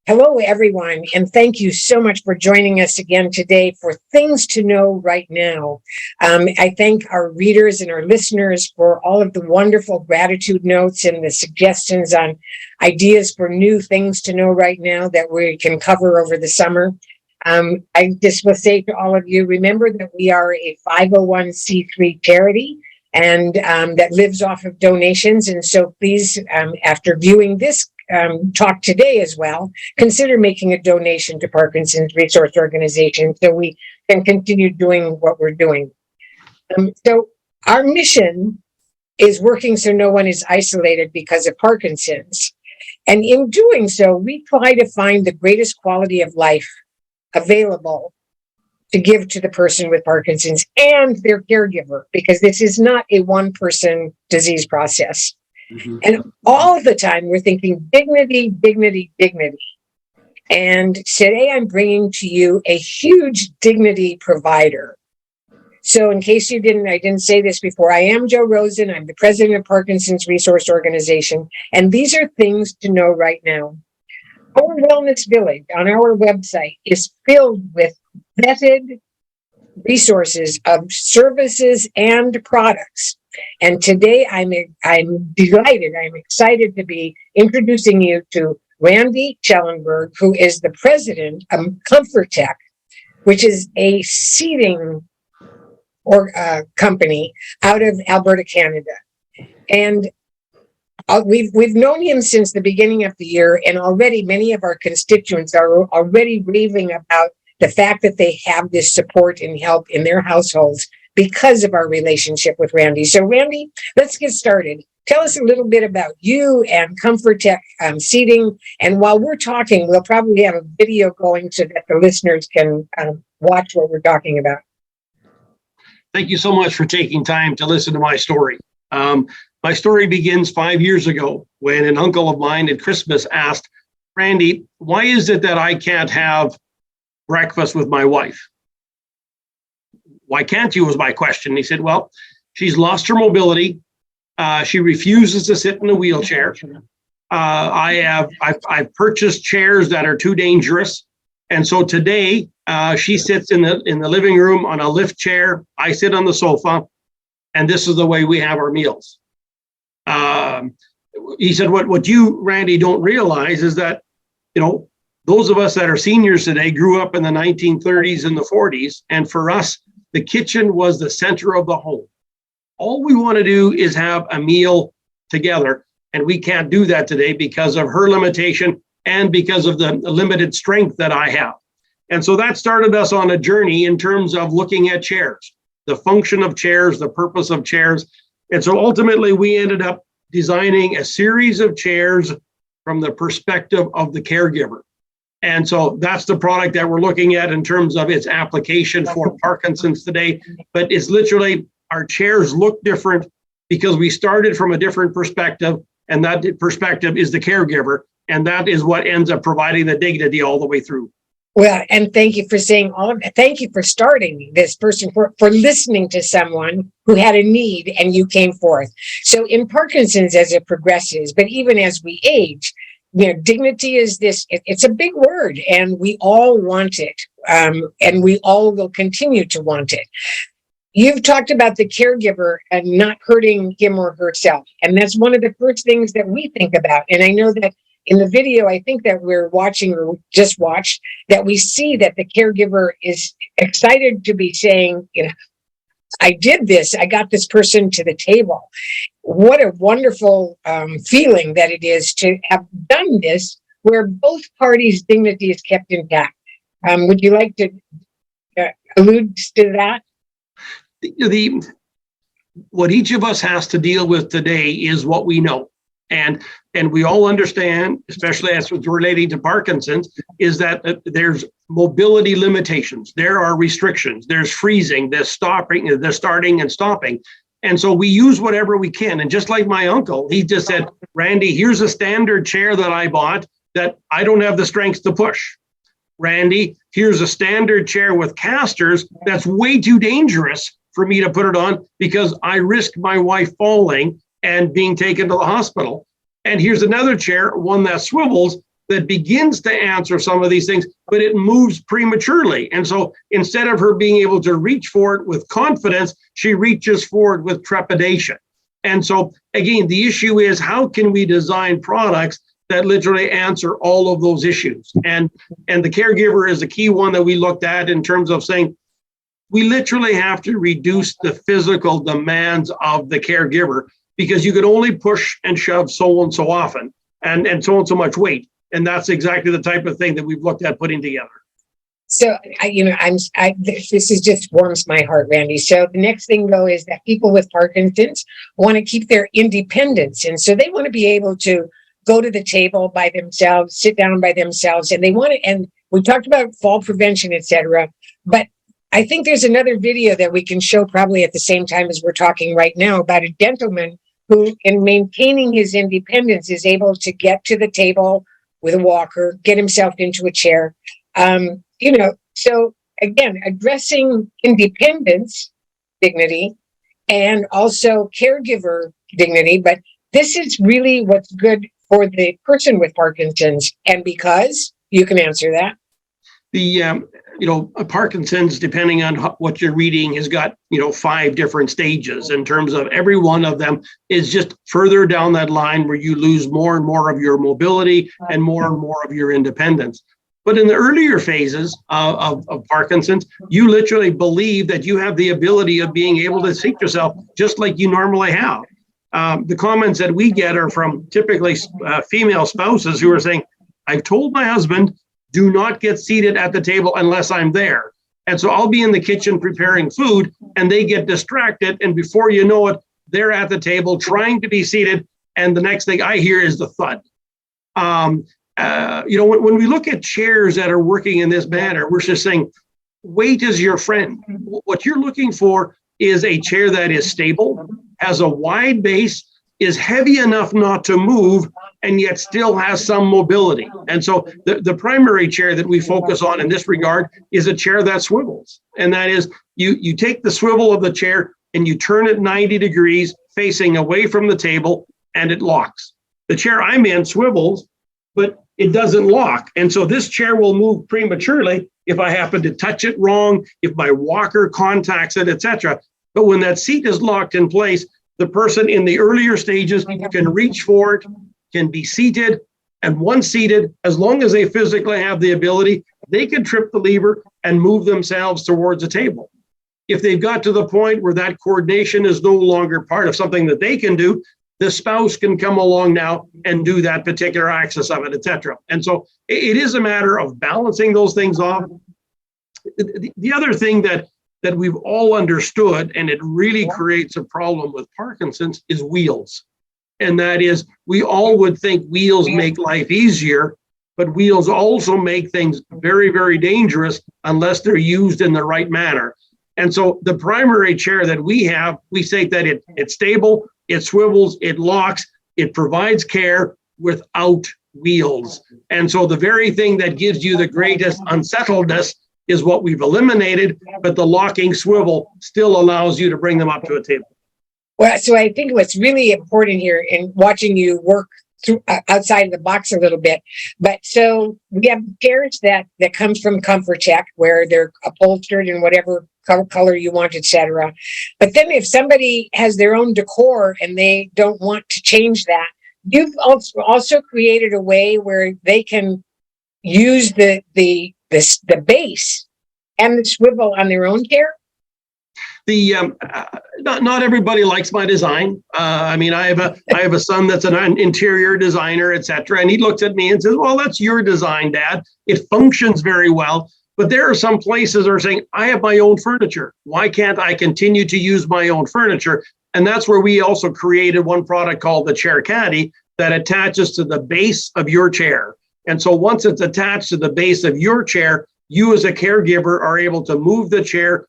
Hello, everyone, and thank you so much for joining us again today for Things to Know Right Now. I thank our readers and our listeners for all of the wonderful gratitude notes and the suggestions on ideas for new things to know right now that we can cover over the summer. I just will say to all of you, remember that we are a 501c3 charity and that lives off of donations. And so please, after viewing this talk today as well, consider making a donation to Parkinson's Resource Organization so we can continue doing what we're doing. So our mission is working so no one is isolated because of Parkinson's. And in doing so, we try to find the greatest quality of life available to give to the person with Parkinson's and their caregiver, because this is not a one-person disease process. Mm-hmm. And all the time we're thinking dignity, dignity, dignity. And today I'm bringing to you a huge dignity provider. So in case I didn't say this before, I am Jo Rosen. I'm the president of Parkinson's Resource Organization. And these are things to know right now. Our Wellness Village on our website is filled with vetted resources of services and products. And today I'm delighted, I'm excited to be introducing you to Randy Schellenberg, who is the president of Comfortek, which is a seating company out of Alberta, Canada. And we've known him since the beginning of the year, and already many of our constituents are already raving about the fact that they have this support and help in their households because of our relationship with Randy. So Randy, let's get started. Tell us a little bit about you and Comfortek seating. And while we're talking, we'll probably have a video going so that the listeners can watch what we're talking about. Thank you so much for taking time to listen to my story. My story begins 5 years ago when an uncle of mine at Christmas asked, Randy, why is it that I can't have breakfast with my wife? Why can't you, was my question. He said, well, she's lost her mobility. She refuses to sit in a wheelchair. I've purchased chairs that are too dangerous. And so today she sits in the living room on a lift chair. I sit on the sofa, and this is the way we have our meals. He said, what you, Randy, don't realize is that, those of us that are seniors today grew up in the 1930s and the 40s. And for us, the kitchen was the center of the home. All we want to do is have a meal together. And we can't do that today because of her limitation and because of the limited strength that I have. And so that started us on a journey in terms of looking at chairs, the function of chairs, the purpose of chairs. And so ultimately we ended up designing a series of chairs from the perspective of the caregiver. And so that's the product that we're looking at in terms of its application for Parkinson's today. But it's literally, our chairs look different because we started from a different perspective, and that perspective is the caregiver. And that is what ends up providing the dignity all the way through. Well, and thank you for saying all of that. Thank you for starting this person, for listening to someone who had a need and you came forth. So in Parkinson's, as it progresses, but even as we age, dignity is this, it's a big word, and we all want it. And we all will continue to want it. You've talked about the caregiver and not hurting him or herself. And that's one of the first things that we think about. And I know that in the video, I think that we're watching or just watched, that we see that the caregiver is excited to be saying, I did this, I got this person to the table. What a wonderful feeling that it is to have done this where both parties' dignity is kept intact. Would you like to allude to that? What each of us has to deal with today is what we know. And we all understand, especially as it's relating to Parkinson's, is that there's mobility limitations. There are restrictions. There's freezing, there's stopping, there's starting and stopping. And so we use whatever we can. And just like my uncle, he just said, Randy, here's a standard chair that I bought that I don't have the strength to push. Randy, here's a standard chair with casters that's way too dangerous for me to put it on because I risk my wife falling and being taken to the hospital. And here's another chair, one that swivels, that begins to answer some of these things, but it moves prematurely. And so instead of her being able to reach for it with confidence, she reaches for it with trepidation. And so again, the issue is, how can we design products that literally answer all of those issues? And the caregiver is a key one that we looked at in terms of saying, we literally have to reduce the physical demands of the caregiver, because you could only push and shove so and so often and so much weight. And that's exactly the type of thing that we've looked at putting together. So, this is just warms my heart, Randy. So the next thing, though, is that people with Parkinson's want to keep their independence. And so they want to be able to go to the table by themselves, sit down by themselves, and they want to, and we talked about fall prevention, et cetera. But I think there's another video that we can show probably at the same time as we're talking right now about a gentleman who, in maintaining his independence, is able to get to the table with a walker, get himself into a chair. So again, addressing independence, dignity, and also caregiver dignity. But this is really what's good for the person with Parkinson's. And because you can answer that. Parkinson's, depending on what you're reading, has got, 5 different stages in terms of every one of them is just further down that line where you lose more and more of your mobility and more of your independence. But in the earlier phases of Parkinson's, you literally believe that you have the ability of being able to seat yourself just like you normally have. The comments that we get are from typically female spouses who are saying, I've told my husband, do not get seated at the table unless I'm there. And so I'll be in the kitchen preparing food and they get distracted. And before you know it, they're at the table trying to be seated. And the next thing I hear is the thud. When we look at chairs that are working in this manner, we're just saying, weight is your friend. What you're looking for is a chair that is stable, has a wide base, is heavy enough not to move, and yet still has some mobility. And so the primary chair that we focus on in this regard is a chair that swivels. And that is, you take the swivel of the chair and you turn it 90 degrees facing away from the table, and it locks. The chair I'm in swivels, but it doesn't lock. And so this chair will move prematurely if I happen to touch it wrong, if my walker contacts it, etc. But when that seat is locked in place, the person in the earlier stages can reach for it, can be seated, and once seated, as long as they physically have the ability, they can trip the lever and move themselves towards a table. If they've got to the point where that coordination is no longer part of something that they can do, the spouse can come along now and do that particular axis of it, etc. And so it is a matter of balancing those things off. The other thing that we've all understood, and it really creates a problem with Parkinson's, is wheels. And that is, we all would think wheels make life easier, but wheels also make things very, very dangerous unless they're used in the right manner. And so the primary chair that we have, we say that it's stable, it swivels, it locks, it provides care without wheels. And so the very thing that gives you the greatest unsettledness is what we've eliminated, but the locking swivel still allows you to bring them up to a table. Well, so I think what's really important here in watching you work through outside of the box a little bit, but so we have chairs that comes from Comfortek, where they're upholstered in whatever color you want, etc. But then if somebody has their own decor and they don't want to change that, you've also created a way where they can use the base and the swivel on their own chair. Not everybody likes my design. I have a son that's an interior designer, etc. And he looks at me and says, well, that's your design, Dad. It functions very well. But there are some places that are saying, I have my own furniture. Why can't I continue to use my own furniture? And that's where we also created one product called the Chair Caddy that attaches to the base of your chair. And so once it's attached to the base of your chair, you as a caregiver are able to move the chair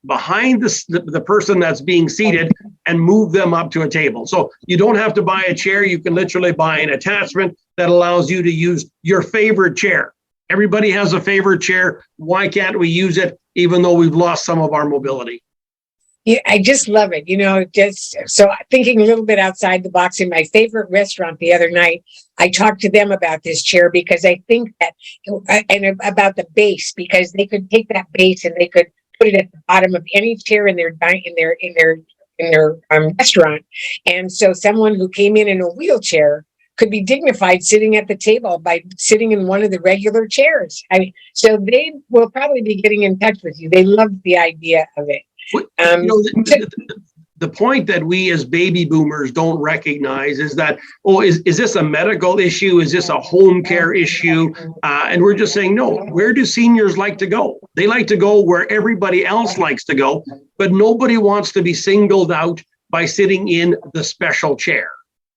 behind the person that's being seated and move them up to a table. So you don't have to buy a chair. You can literally buy an attachment that allows you to use your favorite chair. Everybody has a favorite chair. Why can't we use it even though we've lost some of our mobility? Yeah, I just love it. Just so thinking a little bit outside the box. In my favorite restaurant the other night, I talked to them about this chair because I think that, and about the base, because they could take that base and they could put it at the bottom of any chair in their restaurant, and so someone who came in a wheelchair could be dignified sitting at the table by sitting in one of the regular chairs. So they will probably be getting in touch with you. They love the idea of it. The point that we as baby boomers don't recognize is that, is this a medical issue? Is this a home care issue? And we're just saying, no, where do seniors like to go? They like to go where everybody else likes to go, but nobody wants to be singled out by sitting in the special chair.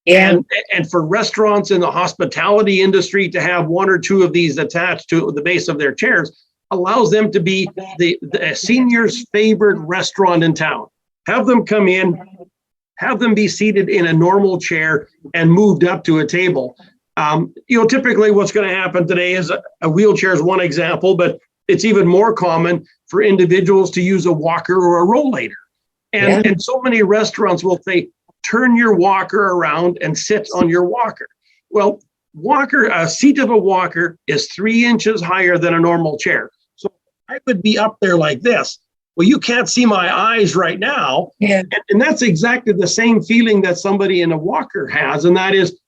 Yeah. And for restaurants in the hospitality industry to have one or two of these attached to the base of their chairs allows them to be the senior's favorite restaurant in town. Have them come in, have them be seated in a normal chair and moved up to a table. Typically what's going to happen today is a wheelchair is one example, but it's even more common for individuals to use a walker or a rollator. And so many restaurants will say, turn your walker around and sit on your walker. Well, a seat of a walker is 3 inches higher than a normal chair. So I would be up there like this. Well, you can't see my eyes right now. Yeah. And that's exactly the same feeling that somebody in a walker has. And that is,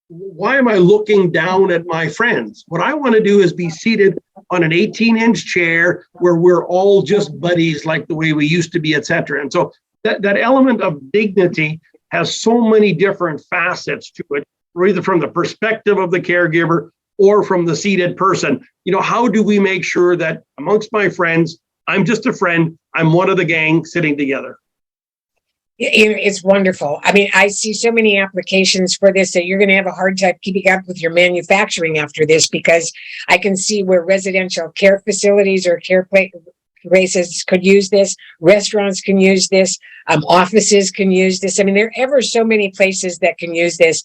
why am I looking down at my friends? What I want to do is be seated on an 18-inch chair where we're all just buddies like the way we used to be, et cetera. And so that element of dignity has so many different facets to it, either from the perspective of the caregiver or from the seated person. How do we make sure that amongst my friends, I'm just a friend, I'm one of the gang sitting together? It's wonderful. I mean, I see so many applications for this that you're going to have a hard time keeping up with your manufacturing after this, because I can see where residential care facilities or care places could use this, restaurants can use this, offices can use this. I mean, there are ever so many places that can use this.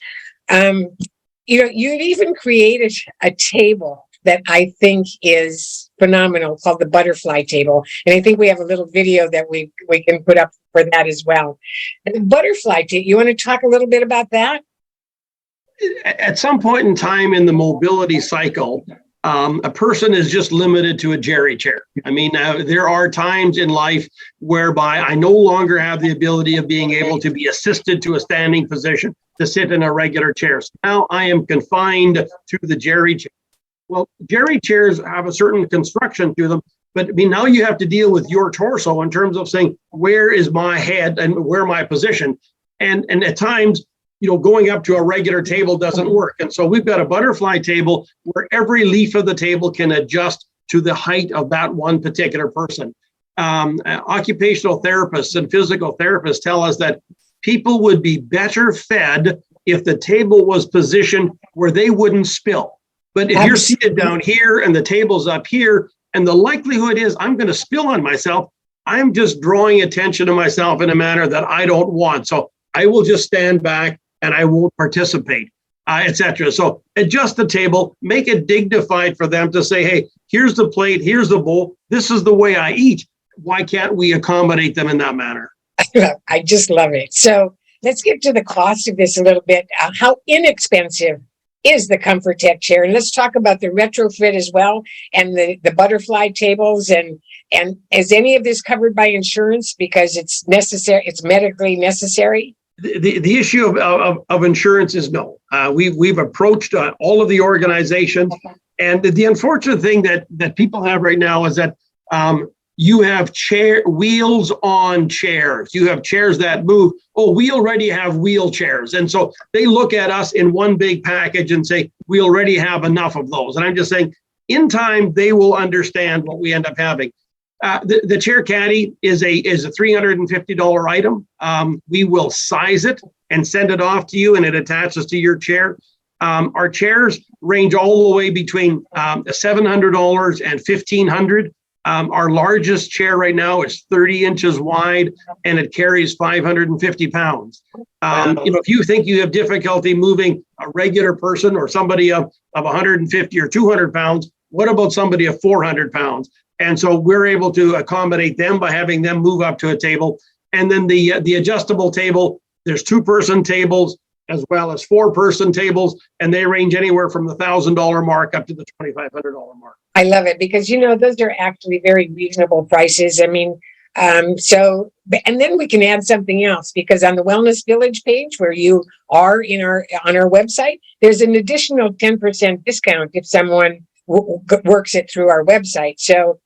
You've even created a table that I think is phenomenal called the butterfly table. And I think we have a little video that we can put up for that as well. And the butterfly table, you want to talk a little bit about that? At some point in time in the mobility cycle, a person is just limited to a jerry chair. I mean, there are times in life whereby I no longer have the ability of being able to be assisted to a standing position to sit in a regular chair. So now I am confined to the jerry chair. Well, jerry chairs have a certain construction to them, but I mean, now you have to deal with your torso in terms of saying, where is my head and where my position? And at times, going up to a regular table doesn't work. And so we've got a butterfly table where every leaf of the table can adjust to the height of that one particular person. Occupational therapists and physical therapists tell us that people would be better fed if the table was positioned where they wouldn't spill. But if you're seated down here and the table's up here, and the likelihood is I'm going to spill on myself, I'm just drawing attention to myself in a manner that I don't want. So I will just stand back and I won't participate, etc. So adjust the table, make it dignified for them to say, hey, here's the plate, here's the bowl, this is the way I eat. Why can't we accommodate them in that manner? I just love it. So let's get to the cost of this a little bit. How inexpensive is the Comfortek chair? And let's talk about the retrofit as well, and the butterfly tables. And is any of this covered by insurance because it's necessary? It's medically necessary. The issue of insurance is no. We've approached all of the organizations, and the unfortunate thing that people have right now is that you have wheels on chairs. You have chairs that move. Oh, we already have wheelchairs. And so they look at us in one big package and say, we already have enough of those. And I'm just saying, in time, they will understand what we end up having. The chair caddy is a $350 item. We will size it and send it off to you, and it attaches to your chair. Our chairs range all the way between $700 and $1,500. Our largest chair right now is 30 inches wide, and it carries 550 pounds. If you think you have difficulty moving a regular person or somebody of 150 or 200 pounds, what about somebody of 400 pounds? And so we're able to accommodate them by having them move up to a table. And then the adjustable table, there's 2-person tables as well as 4-person tables, and they range anywhere from the $1,000 mark up to the $2,500 mark. I love it because, those are actually very reasonable prices. I mean, and then we can add something else, because on the Wellness Village page where you are on our website, there's an additional 10% discount if someone works it through our website. So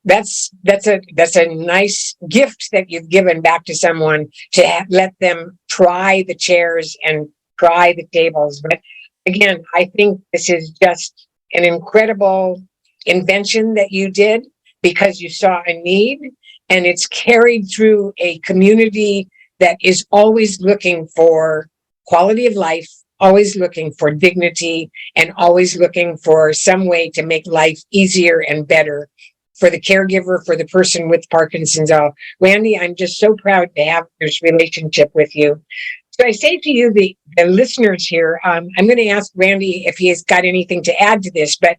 that's a nice gift that you've given back to someone, to let them try the chairs and try the tables. But again, I think this is just an incredible invention that you did, because you saw a need, and it's carried through a community that is always looking for quality of life, always looking for dignity, and always looking for some way to make life easier and better for the caregiver, for the person with Parkinson's. Randy, I'm just so proud to have this relationship with you. So I say to you, the listeners here, I'm going to ask Randy if he has got anything to add to this, but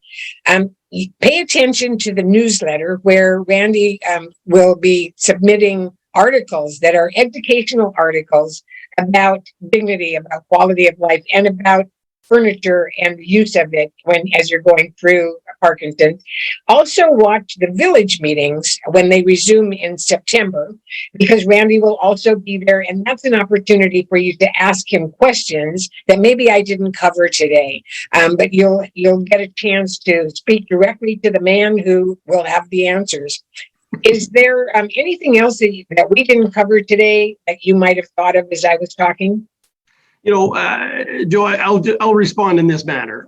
pay attention to the newsletter where Randy will be submitting articles that are educational articles about dignity, about quality of life, and about furniture and the use of it as you're going through Parkinson's. Also watch the village meetings when they resume in September, because Randy will also be there, and that's an opportunity for you to ask him questions that maybe I didn't cover today. But you'll get a chance to speak directly to the man who will have the answers. Is there anything else that we didn't cover today that you might have thought of as I was talking? Joe, I'll respond in this manner.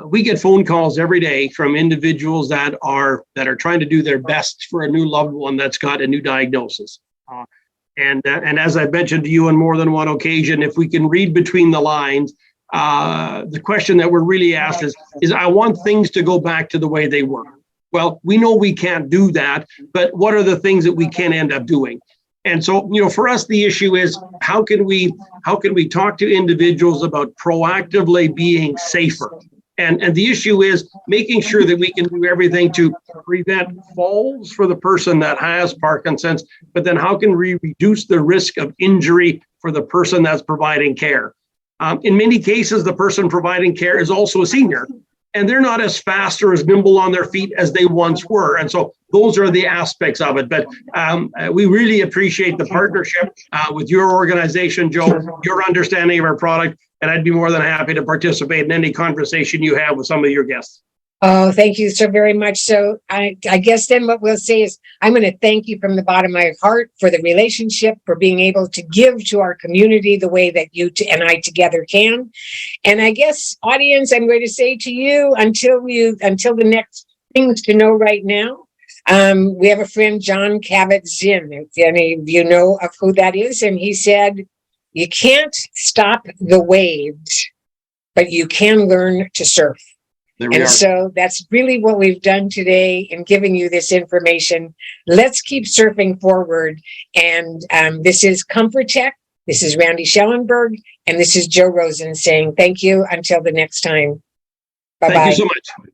We get phone calls every day from individuals that are trying to do their best for a new loved one that's got a new diagnosis. And as I've mentioned to you on more than one occasion, if we can read between the lines, the question that we're really asked is I want things to go back to the way they were. Well, we know we can't do that, but what are the things that we can end up doing? And so, for us, the issue is how can we talk to individuals about proactively being safer? And the issue is making sure that we can do everything to prevent falls for the person that has Parkinson's, but then how can we reduce the risk of injury for the person that's providing care? In many cases, the person providing care is also a senior, and they're not as fast or as nimble on their feet as they once were. And so those are the aspects of it. But we really appreciate the partnership with your organization, Joe, your understanding of our product, and I'd be more than happy to participate in any conversation you have with some of your guests. Oh, thank you so very much. So I guess then what we'll say is I'm going to thank you from the bottom of my heart for the relationship, for being able to give to our community the way that you and I together can. And I guess, audience, I'm going to say to you, until the next things to know right now, we have a friend, John Kabat-Zinn, if any of you know of who that is. And he said, you can't stop the waves, but you can learn to surf. And so that's really what we've done today in giving you this information. Let's keep surfing forward. And this is Comfortek. This is Randy Schellenberg. And this is Joe Rosen saying thank you until the next time. Bye-bye. Thank you so much.